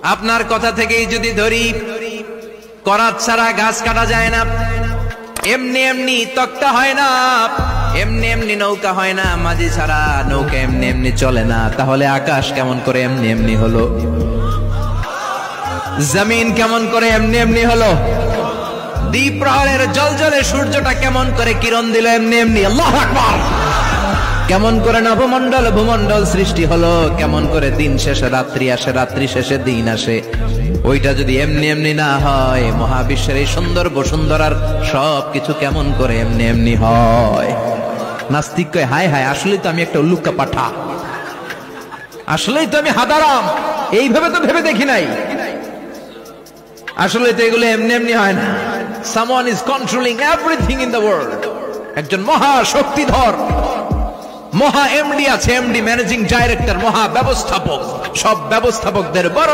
আপনার কথা থেকেই যদি ধরি, করাত ছাড়া গাছ কাটা যায় না, এমনি এমনি তক্তা হয় না, এমনি এমনি নৌকা হয় না, মাঝি ছাড়া নৌকা এমনি এমনি চলে না। তাহলে আকাশ কেমন করে এমনি এমনি হলো? জমিন কেমন করে এমনি এমনি হলো? দ্বীপ প্রহরের জলজলে সূর্যটা কেমন করে কিরণ দিল এমনি এমনি? আল্লাহু আকবার! কেমন করে নবমণ্ডল ভূমণ্ডল সৃষ্টি হলো? কেমন করে দিন শেষে রাত্রি আসে, রাত্রি শেষে দিন আসে? ওইটা যদি এমনি এমনি না হয়, মহাবিশ্বের এই সুন্দর বসুন্ধরার সবকিছু কেমন করে এমনি এমনি হয়? নাস্তিক কয়, হায় হায়, আসলেই তো আমি একটা উল্লুক্কা পাঠা, আসলেই তো আমি হাদারাম, এইভাবে তো ভেবে দেখি নাই। আসলে তো এগুলো এমনি এমনি হয় না। Someone is controlling everything in the world. একজন মহা শক্তিধর মহা এমডি আছে, এমডি ম্যানেজিং ডাইরেক্টর, মহা ব্যবস্থাপক, সব ব্যবস্থাপকদের বড়